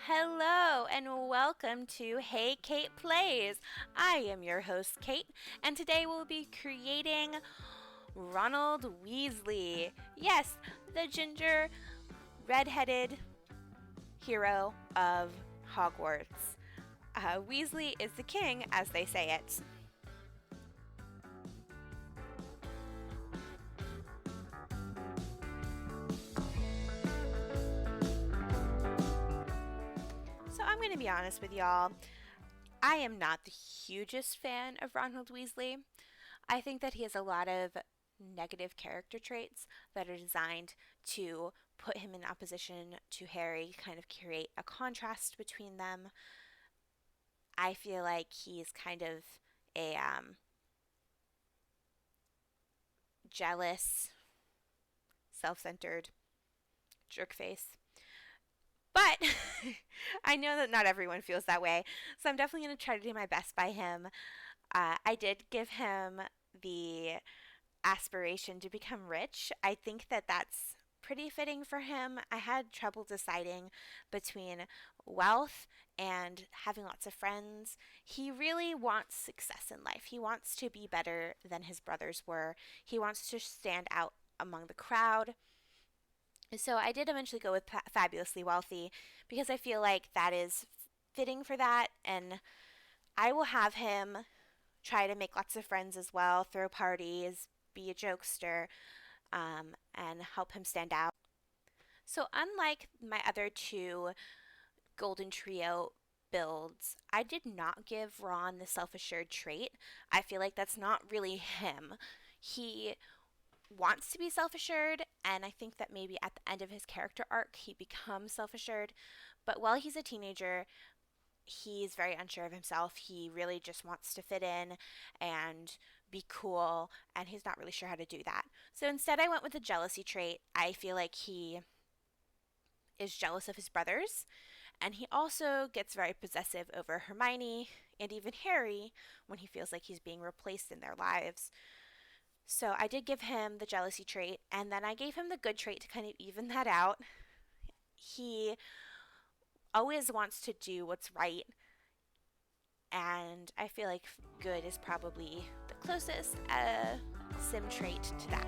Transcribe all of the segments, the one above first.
Hello and welcome to Hey Kate Plays. I am your host Kate, and today we'll be creating Ronald Weasley. Yes, the ginger, red-headed hero of Hogwarts. Weasley is the king, as they say it. So I'm going to be honest with y'all. I am not the hugest fan of Ronald Weasley. I think that he has a lot of negative character traits that are designed to put him in opposition to Harry, kind of create a contrast between them. I feel like he's kind of a jealous, self centered jerk face. But I know that not everyone feels that way, so I'm definitely going to try to do my best by him. I did give him the aspiration to become rich. I think that that's pretty fitting for him. I had trouble deciding between wealth and having lots of friends. He really wants success in life. He wants to be better than his brothers were. He wants to stand out among the crowd. So I did eventually go with fabulously wealthy because I feel like that is fitting for that, and I will have him try to make lots of friends as well, throw parties, be a jokester, and help him stand out. So unlike my other two Golden Trio builds, I did not give Ron the self-assured trait. I feel like that's not really him. He wants to be self-assured, and I think that maybe at the end of his character arc he becomes self-assured, but while he's a teenager he's very unsure of himself. He really just wants to fit in and be cool, and he's not really sure how to do that. So instead I went with the jealousy trait. I feel like he is jealous of his brothers, and he also gets very possessive over Hermione and even Harry when he feels like he's being replaced in their lives. So I did give him the jealousy trait, and then I gave him the good trait to kind of even that out. He always wants to do what's right, and I feel like good is probably the closest sim trait to that.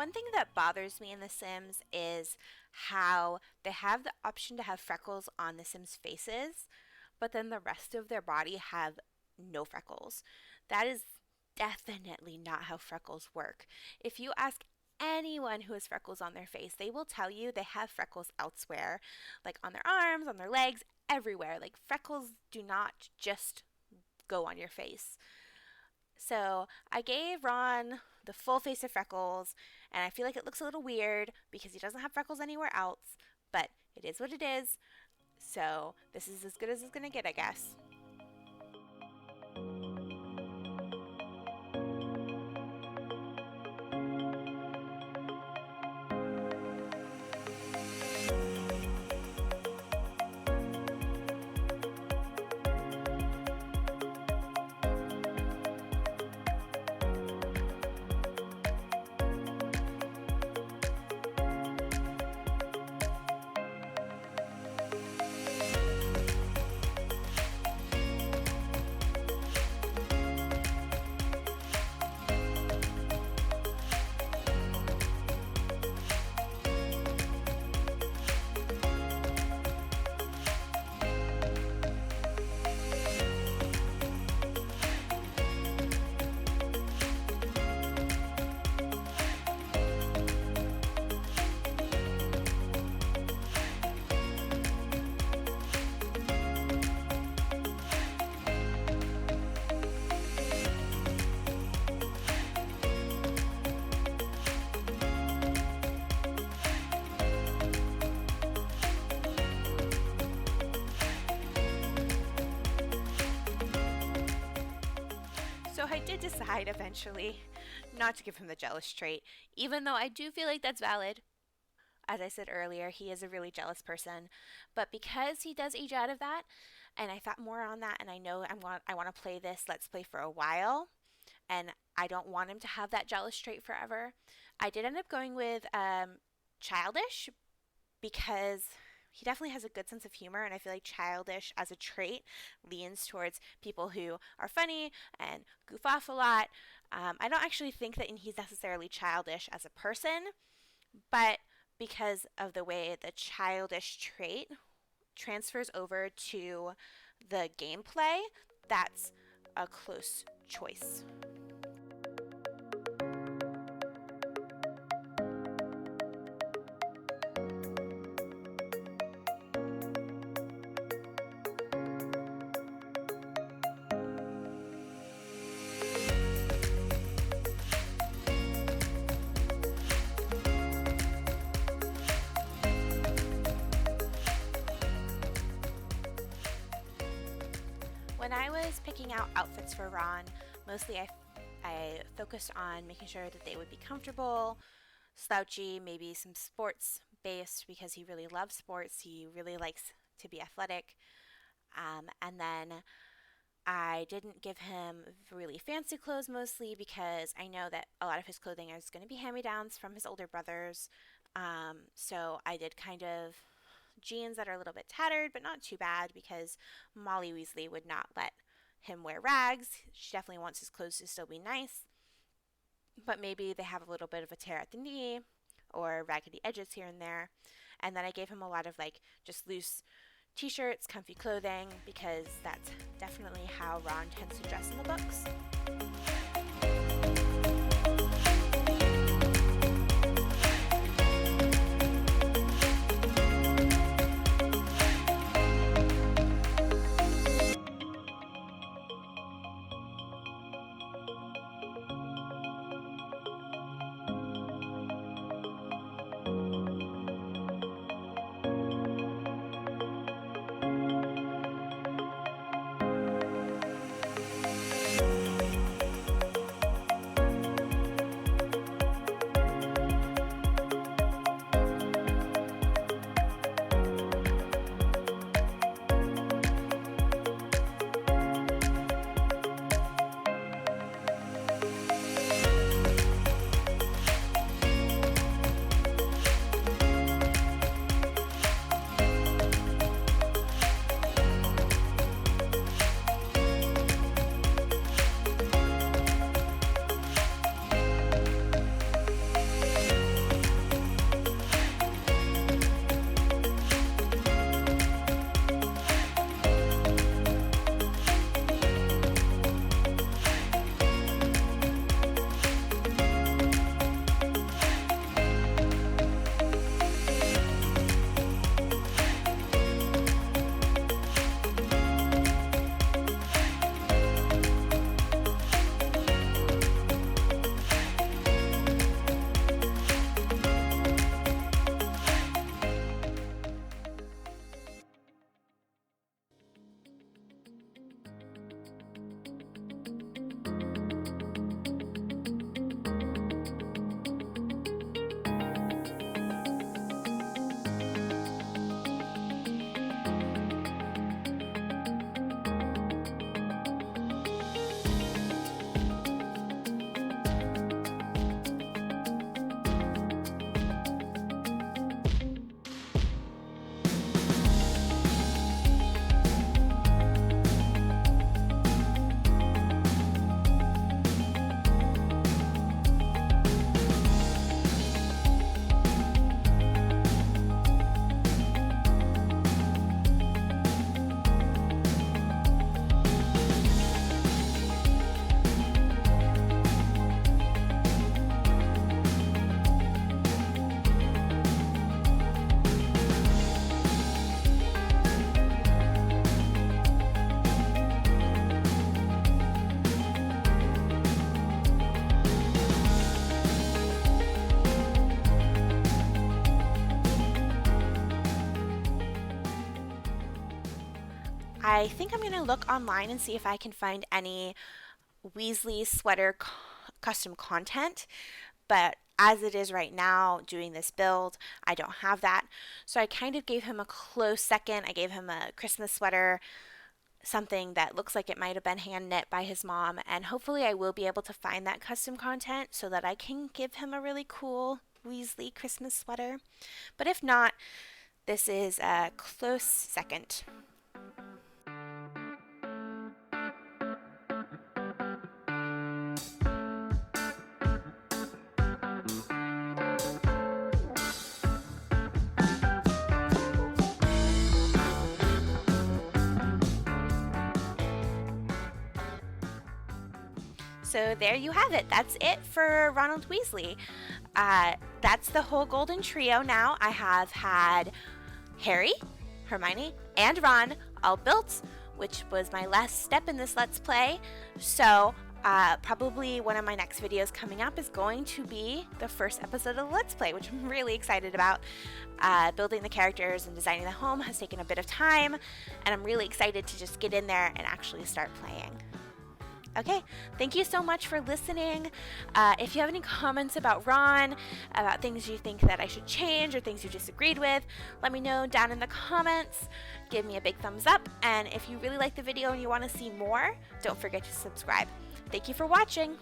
One thing that bothers me in The Sims is how they have the option to have freckles on The Sims' faces, but then the rest of their body have no freckles. That is definitely not how freckles work. If you ask anyone who has freckles on their face, they will tell you they have freckles elsewhere, like on their arms, on their legs, everywhere. Like freckles do not just go on your face. So I gave Ron the full face of freckles, and I feel like it looks a little weird because he doesn't have freckles anywhere else, but it is what it is. So this is as good as it's gonna get, I guess. So I did decide eventually not to give him the jealous trait, even though I do feel like that's valid. As I said earlier, he is a really jealous person, but because he does age out of that, and I thought more on that, and I know I want to play this Let's Play for a while, and I don't want him to have that jealous trait forever. I did end up going with childish because he definitely has a good sense of humor, and I feel like childish as a trait leans towards people who are funny and goof off a lot. I don't actually think that he's necessarily childish as a person, but because of the way the childish trait transfers over to the gameplay, that's a close choice. When I was picking out outfits for Ron, mostly I focused on making sure that they would be comfortable, slouchy, maybe some sports based because he really loves sports. He really likes to be athletic. And then I didn't give him really fancy clothes mostly because I know that a lot of his clothing is going to be hand-me-downs from his older brothers. So I did kind of jeans that are a little bit tattered, but not too bad because Molly Weasley would not let him wear rags. She definitely wants his clothes to still be nice, but maybe they have a little bit of a tear at the knee or raggedy edges here and there. And then I gave him a lot of like just loose t-shirts, comfy clothing, because that's definitely how Ron tends to dress in the books. I think I'm going to look online and see if I can find any Weasley sweater custom content, but as it is right now doing this build, I don't have that. So I kind of gave him a close second. I gave him a Christmas sweater, something that looks like it might have been hand knit by his mom, and hopefully I will be able to find that custom content so that I can give him a really cool Weasley Christmas sweater. But if not, this is a close second. So there you have it. That's it for Ronald Weasley. That's the whole golden trio now. I have had Harry, Hermione, and Ron all built, which was my last step in this Let's Play. So probably one of my next videos coming up is going to be the first episode of the Let's Play, which I'm really excited about. Building the characters and designing the home has taken a bit of time, and I'm really excited to just get in there and actually start playing. Okay, thank you so much for listening. If you have any comments about Ron, about things you think that I should change or things you disagreed with, let me know down in the comments. Give me a big thumbs up, and if you really like the video and you want to see more, don't forget to subscribe. Thank you for watching.